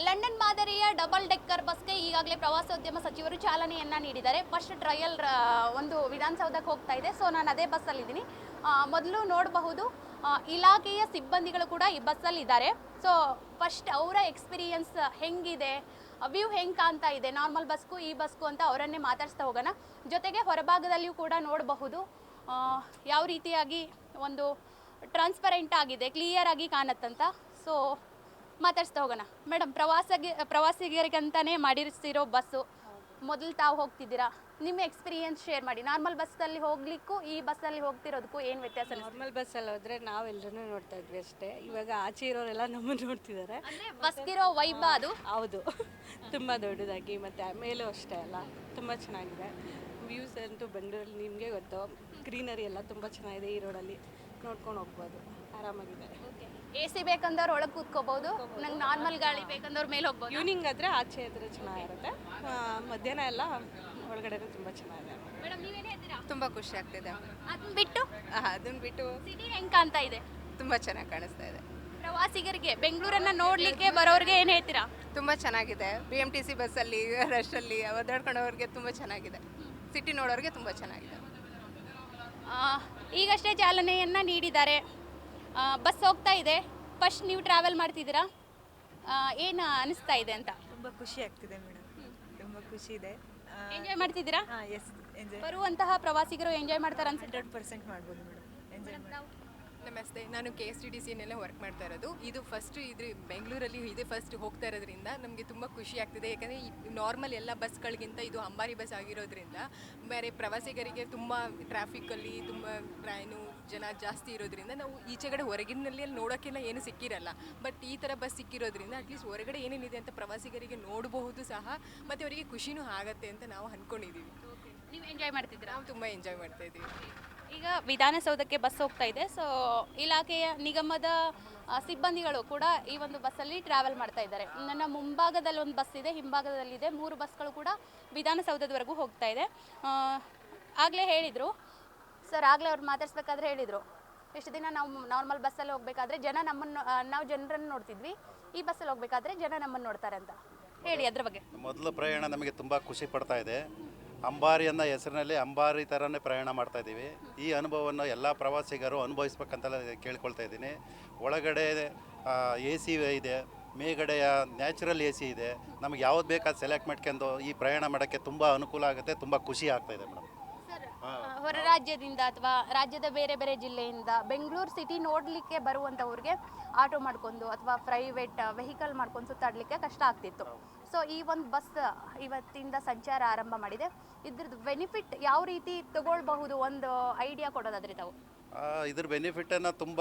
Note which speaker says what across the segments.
Speaker 1: London ಮಾದರಿಯ double decker ಬಸ್ಗೆ ಈಗಾಗಲೇ ಪ್ರವಾಸೋದ್ಯಮ ಸಚಿವರು ಚಾಲನೆಯನ್ನ ನೀಡಿದ್ದಾರೆ. ಫಸ್ಟ್ ಟ್ರಯಲ್ ಒಂದು ವಿಧಾನಸೌಧಕ್ಕೆ ಹೋಗ್ತಾ ಇದೆ. ಸೊ ನಾನು ಅದೇ ಬಸ್ಸಲ್ಲಿದ್ದೀನಿ. ಮೊದಲು ನೋಡಬಹುದು ಇಲಾಖೆಯ ಸಿಬ್ಬಂದಿಗಳು ಕೂಡ ಈ ಬಸ್ಸಲ್ಲಿ ಇದ್ದಾರೆ. ಸೊ ಫಸ್ಟ್ ಅವರ ಎಕ್ಸ್ಪೀರಿಯನ್ಸ್ ಹೆಂಗಿದೆ, ವ್ಯೂ ಹೆಂಗೆ ಕಾಣ್ತಾ ಇದೆ ನಾರ್ಮಲ್ ಬಸ್ಗೂ ಈ ಬಸ್ಗೂ ಅಂತ ಅವರನ್ನೇ ಮಾತಾಡಿಸ್ತಾ ಹೋಗೋಣ. ಜೊತೆಗೆ ಹೊರಭಾಗದಲ್ಲಿಯೂ ಕೂಡ ನೋಡಬಹುದು ಯಾವ ರೀತಿಯಾಗಿ ಒಂದು ಟ್ರಾನ್ಸ್ಪರೆಂಟ್ ಆಗಿದೆ, ಕ್ಲಿಯರ್ ಆಗಿ ಕಾಣತ್ತಂತ. ಸೊ ಮಾತಾಡಿಸ್ತಾ ಹೋಗೋಣ. ಮೇಡಮ್, ಪ್ರವಾಸಿಗರಿಗಂತಾನೆ ಮಾಡಿಸಿರೋ ಬಸ್ಸು, ಮೊದಲು ತಾವು ಹೋಗ್ತಿದ್ದೀರಾ, ನಿಮ್ಮ ಎಕ್ಸ್ಪೀರಿಯನ್ಸ್ ಶೇರ್ ಮಾಡಿ. ನಾರ್ಮಲ್ ಬಸ್ಸಲ್ಲಿ ಹೋಗ್ಲಿಕ್ಕೂ ಈ ಬಸ್ಸಲ್ಲಿ ಹೋಗ್ತಿರೋದಕ್ಕೂ ಏನು ವ್ಯತ್ಯಾಸ?
Speaker 2: ನಾರ್ಮಲ್ ಬಸ್ಸಲ್ಲಿ ಹೋದ್ರೆ ನಾವೆಲ್ಲರೂ ನೋಡ್ತಾ ಇದ್ವಿ ಅಷ್ಟೇ. ಇವಾಗ ಆಚೆ ಇರೋರೆಲ್ಲ ನಮ್ಮನ್ನು ನೋಡ್ತಿದ್ದಾರೆ.
Speaker 1: ಬಸ್ಗಿರೋ ವೈಬ ಅದು.
Speaker 2: ಹೌದು, ತುಂಬ ದೊಡ್ಡದಾಗಿ ಮತ್ತು ಮೇಲೂ ಅಷ್ಟೇ ಅಲ್ಲ, ತುಂಬ ಚೆನ್ನಾಗಿದೆ. ವ್ಯೂಸ್ ಅಂತೂ ಬೆಂಗಳೂರಲ್ಲಿ ನಿಮಗೆ ಗೊತ್ತು, ಗ್ರೀನರಿ ಎಲ್ಲ ತುಂಬ ಚೆನ್ನಾಗಿದೆ. ಈ ರೋಡಲ್ಲಿ ನೋಡ್ಕೊಂಡು ಹೋಗ್ಬೋದು, ಆರಾಮಾಗಿದೆ.
Speaker 1: AC ಬೇಕಂದವ್ರು ಒಳಗೆ ಕೂತ್ಕೋಬಹುದು, ನಂಗೆ ನಾರ್ಮಲ್ ಗಾಳಿ ಬೇಕಂದವ್ರ ಮೇಲೆ ಹೋಗ್ಬೋದು.
Speaker 2: ಈವ್ನಿಂಗ್ ಆದರೆ ಆಚೆ ಇದ್ರೆ ಚೆನ್ನಾಗಿರುತ್ತೆ, ಮಧ್ಯಾಹ್ನ ಎಲ್ಲ ಒಳಗಡೆ ತುಂಬ ಚೆನ್ನಾಗಿದೆ.
Speaker 1: ಮೇಡಮ್, ನೀವೇನು ಹೇಳ್ತೀರಾ?
Speaker 3: ತುಂಬ ಖುಷಿ ಆಗ್ತಿದೆ.
Speaker 1: ಅದನ್ನ ಬಿಟ್ಟು ಸಿಟಿ ಹೆಂಗೆ ಕಾಣ್ತಾ ಇದೆ?
Speaker 3: ತುಂಬ ಚೆನ್ನಾಗಿ ಕಾಣಿಸ್ತಾ ಇದೆ.
Speaker 1: ಪ್ರವಾಸಿಗರಿಗೆ ಬೆಂಗಳೂರನ್ನ ನೋಡ್ಲಿಕ್ಕೆ ಬರೋರಿಗೆ ಏನು ಹೇಳ್ತೀರಾ?
Speaker 3: ತುಂಬ ಚೆನ್ನಾಗಿದೆ. BMTC ಬಸ್ಸಲ್ಲಿ ರಶಲ್ಲಿ ಒದ್ದಾಡ್ಕೊಂಡವ್ರಿಗೆ ತುಂಬ ಚೆನ್ನಾಗಿದೆ. ಸಿಟಿ ನೋಡೋರಿಗೆ ತುಂಬ ಚೆನ್ನಾಗಿದೆ.
Speaker 1: ಈಗಷ್ಟೇ ಚಾಲನೆಯನ್ನ ನೀಡಿದ್ದಾರೆ. ಬಸ್ ಹೋಗ್ತಾ ಇದೆ. ಫಸ್ಟ್ ನೀವು ಟ್ರಾವೆಲ್ ಮಾಡ್ತಿದ್ದೀರಾ, ಏನು ಅನಿಸ್ತಾ ಇದೆ ಅಂತ?
Speaker 4: ತುಂಬ ಖುಷಿ ಆಗ್ತಿದೆ ಮೇಡಮ್, ತುಂಬ ಖುಷಿ ಇದೆ.
Speaker 1: ಎಂಜಾಯ್ ಮಾಡ್ತಿದ್ದೀರಾ?
Speaker 4: ಎಸ್, ಎಂಜಾಯ್
Speaker 1: ಬರುವಂತಹ ಪ್ರವಾಸಿಗರು ಎಂಜಾಯ್ ಮಾಡ್ತಾರೆ ಅನ್ಸುತ್ತೆ.
Speaker 4: 100% ಮಾಡ್ಬೋದು ಮೇಡಮ್, ಎಂಜಾಯ್ ಮಾಡಿ.
Speaker 5: ನಮಸ್ತೆ, ನಾನು KSTDCನಲ್ಲೇ ವರ್ಕ್ ಮಾಡ್ತಾ ಇರೋದು. ಇದು ಫಸ್ಟ್ ಬೆಂಗಳೂರಲ್ಲಿ ಇದೆ ಫಸ್ಟ್ ಹೋಗ್ತಾ ಇರೋದ್ರಿಂದ ನಮಗೆ ತುಂಬ ಖುಷಿ ಆಗ್ತಿದೆ. ಯಾಕಂದರೆ ನಾರ್ಮಲ್ ಎಲ್ಲ ಬಸ್ಗಳಿಗಿಂತ ಇದು ಅಂಬಾರಿ ಬಸ್ ಆಗಿರೋದ್ರಿಂದ ಬೇರೆ ಪ್ರವಾಸಿಗರಿಗೆ ತುಂಬ ಟ್ರಾಫಿಕಲ್ಲಿ ತುಂಬ ಟ್ರೈನು ಜನ ಜಾಸ್ತಿ ಇರೋದ್ರಿಂದ ನಾವು ಈಚೆಗಡೆ ಹೊರಗಿನಲ್ಲಿ ನೋಡೋಕ್ಕೆಲ್ಲ ಏನು ಸಿಕ್ಕಿರಲ್ಲ. ಬಟ್ ಈ ಥರ ಬಸ್ ಸಿಕ್ಕಿರೋದ್ರಿಂದ ಅಟ್ಲೀಸ್ಟ್ ಹೊರಗಡೆ ಏನೇನಿದೆ ಅಂತ ಪ್ರವಾಸಿಗರಿಗೆ ನೋಡಬಹುದು ಸಹ, ಮತ್ತು ಅವರಿಗೆ ಖುಷಿನೂ ಆಗುತ್ತೆ ಅಂತ ನಾವು ಅಂದ್ಕೊಂಡಿದ್ದೀವಿ.
Speaker 1: ನೀವು ಎಂಜಾಯ್ ಮಾಡ್ತಿದ್ದೀರಾ?
Speaker 5: ನಾವು ತುಂಬ ಎಂಜಾಯ್ ಮಾಡ್ತಾ ಇದ್ದೀವಿ.
Speaker 1: ಈಗ ವಿಧಾನಸೌಧಕ್ಕೆ ಬಸ್ ಹೋಗ್ತಾ ಇದೆ. ಸೊ ಇಲಾಖೆಯ ನಿಗಮದ ಸಿಬ್ಬಂದಿಗಳು ಕೂಡ ಈ ಒಂದು ಬಸ್ಸಲ್ಲಿ ಟ್ರಾವೆಲ್ ಮಾಡ್ತಾ ಇದ್ದಾರೆ. ನನ್ನ ಮುಂಭಾಗದಲ್ಲಿ ಒಂದು ಬಸ್ ಇದೆ, ಹಿಂಭಾಗದಲ್ಲಿದೆ. 3 ಬಸ್ಗಳು ಕೂಡ ವಿಧಾನಸೌಧದವರೆಗೂ ಹೋಗ್ತಾ ಇದೆ. ಆಗಲೇ ಹೇಳಿದರು ಸರ್, ಆಗಲೇ ಅವ್ರು ಮಾತಾಡ್ಸ್ಬೇಕಾದ್ರೆ ಹೇಳಿದರು, ಇಷ್ಟು ದಿನ ನಾವು ನಾರ್ಮಲ್ ಬಸ್ಸಲ್ಲಿ ಹೋಗಬೇಕಾದ್ರೆ ನಾವು ಜನರನ್ನು ನೋಡ್ತಿದ್ವಿ, ಈ ಬಸ್ಸಲ್ಲಿ ಹೋಗಬೇಕಾದ್ರೆ ಜನ ನಮ್ಮನ್ನು ನೋಡ್ತಾರೆ ಅಂತ ಹೇಳಿ. ಅದ್ರ ಬಗ್ಗೆ
Speaker 6: ಮೊದಲ ಪ್ರಯಾಣ ನಮಗೆ ತುಂಬ ಖುಷಿ ಪಡ್ತಾ ಇದೆ. ಅಂಬಾರಿ ಅನ್ನೋ ಹೆಸರಿನಲ್ಲಿ ಅಂಬಾರಿ ಥರನೇ ಪ್ರಯಾಣ ಮಾಡ್ತಾ ಇದ್ದೀವಿ. ಈ ಅನುಭವವನ್ನು ಎಲ್ಲ ಪ್ರವಾಸಿಗರು ಅನುಭವಿಸ್ಬೇಕಂತೆಲ್ಲ ಕೇಳ್ಕೊಳ್ತಾ ಇದ್ದೀನಿ. ಒಳಗಡೆ AC ಇದೆ, ಮೇಲ್ಗಡೆಯ ನ್ಯಾಚುರಲ್ AC ಇದೆ. ನಮಗೆ ಯಾವ್ದು ಬೇಕಾದ ಸೆಲೆಕ್ಟ್ ಮಾಡ್ಕೊಂಡು ಈ ಪ್ರಯಾಣ ಮಾಡೋಕ್ಕೆ ತುಂಬ ಅನುಕೂಲ ಆಗುತ್ತೆ, ತುಂಬ ಖುಷಿ ಆಗ್ತಾಯಿದೆ ಮೇಡಮ್.
Speaker 1: ಹೊರ ರಾಜ್ಯದಿಂದ ಅಥವಾ ರಾಜ್ಯದ ಬೇರೆ ಬೇರೆ ಜಿಲ್ಲೆಯಿಂದ ಬೆಂಗಳೂರು ಸಿಟಿ ನೋಡಲಿಕ್ಕೆ ಬರುವಂಥವ್ರಿಗೆ ಆಟೋ ಮಾಡ್ಕೊಂಡು ಅಥವಾ ಪ್ರೈವೇಟ್ ವೆಹಿಕಲ್ ಮಾಡ್ಕೊಂಡು ಸುತ್ತಾಡಲಿಕ್ಕೆ ಕಷ್ಟ ಆಗ್ತಿತ್ತು. ಸೊ ಈ ಒಂದು ಬಸ್ ಇವತ್ತಿಂದ ಸಂಚಾರ ಆರಂಭ ಮಾಡಿದೆ. ಇದ್ರದ್ದು ಬೆನಿಫಿಟ್ ಯಾವ ರೀತಿ ತಗೊಳ್ಬಹುದು, ಒಂದು ಐಡಿಯಾ ಕೊಡೋದಾದ್ರೆ ತಾವು?
Speaker 6: ಇದ್ರ ಬೆನಿಫಿಟನ್ನು ತುಂಬ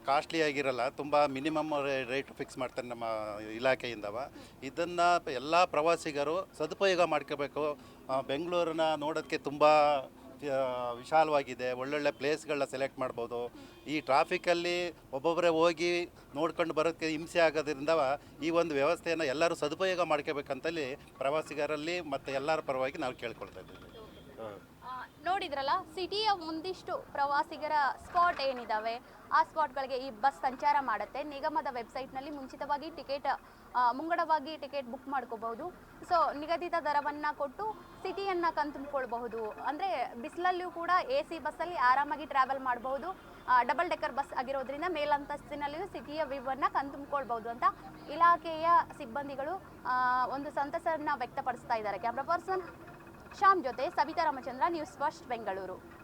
Speaker 6: ಕಾಸ್ಟ್ಲಿ ಆಗಿರಲ್ಲ, ತುಂಬ ಮಿನಿಮಮ್ ರೇಟ್ ಫಿಕ್ಸ್ ಮಾಡ್ತಾರೆ ನಮ್ಮ ಇಲಾಖೆಯಿಂದವ. ಇದನ್ನು ಎಲ್ಲ ಪ್ರವಾಸಿಗರು ಸದುಪಯೋಗ ಮಾಡ್ಕೋಬೇಕು. ಬೆಂಗಳೂರನ್ನ ನೋಡೋದಕ್ಕೆ ತುಂಬ ವಿಶಾಲವಾಗಿದೆ, ಒಳ್ಳೊಳ್ಳೆ ಪ್ಲೇಸ್ಗಳನ್ನ ಸೆಲೆಕ್ಟ್ ಮಾಡ್ಬೋದು. ಈ ಟ್ರಾಫಿಕಲ್ಲಿ ಒಬ್ಬೊಬ್ಬರೇ ಹೋಗಿ ನೋಡ್ಕೊಂಡು ಬರೋಕ್ಕೆ ಹಿಂಸೆ ಆಗೋದ್ರಿಂದ ಈ ಒಂದು ವ್ಯವಸ್ಥೆಯನ್ನು ಎಲ್ಲರೂ ಸದುಪಯೋಗ ಮಾಡ್ಕೋಬೇಕಂತಲ್ಲಿ ಪ್ರವಾಸಿಗರಲ್ಲಿ ಮತ್ತು ಎಲ್ಲರ ಪರವಾಗಿ ನಾವು ಕೇಳ್ಕೊಳ್ತಾ ಇದ್ದೀವಿ.
Speaker 1: ನೋಡಿದ್ರಲ್ಲ, ಸಿಟಿಯ ಒಂದಿಷ್ಟು ಪ್ರವಾಸಿಗರ ಸ್ಪಾಟ್ ಏನಿದ್ದಾವೆ ಆ ಸ್ಪಾಟ್ಗಳಿಗೆ ಈ ಬಸ್ ಸಂಚಾರ ಮಾಡುತ್ತೆ. ನಿಗಮದ ವೆಬ್ಸೈಟ್ನಲ್ಲಿ ಮುಂಚಿತವಾಗಿ ಮುಂಗಡವಾಗಿ ಟಿಕೆಟ್ ಬುಕ್ ಮಾಡ್ಕೋಬಹುದು. ಸೊ ನಿಗದಿತ ದರವನ್ನು ಕೊಟ್ಟು ಸಿಟಿಯನ್ನು ಕಣ್ತುಂಬಿಕೊಳ್ಬಹುದು. ಅಂದರೆ ಬಿಸಿಲಲ್ಲಿಯೂ ಕೂಡ AC ಬಸ್ಸಲ್ಲಿ ಆರಾಮಾಗಿ ಟ್ರಾವೆಲ್ ಮಾಡಬಹುದು. ಡಬಲ್ ಡೆಕ್ಕರ್ ಬಸ್ ಆಗಿರೋದ್ರಿಂದ ಮೇಲಂತಸ್ತಿನಲ್ಲಿಯೂ ಸಿಟಿಯ ವ್ಯೂವನ್ನು ಕಣ್ತುಂಬಿಕೊಳ್ಬಹುದು ಅಂತ ಇಲಾಖೆಯ ಸಿಬ್ಬಂದಿಗಳು ಒಂದು ಸಂತಸವನ್ನು ವ್ಯಕ್ತಪಡಿಸ್ತಾ ಇದ್ದಾರೆ. ಕ್ಯಾಮ್ರಾ ಪರ್ಸನ್ ಶ್ಯಾಮ್ ಜೊತೆ ಸವಿತಾ ರಾಮಚಂದ್ರ, ನ್ಯೂಸ್ ಫಸ್ಟ್ ಬೆಂಗಳೂರು.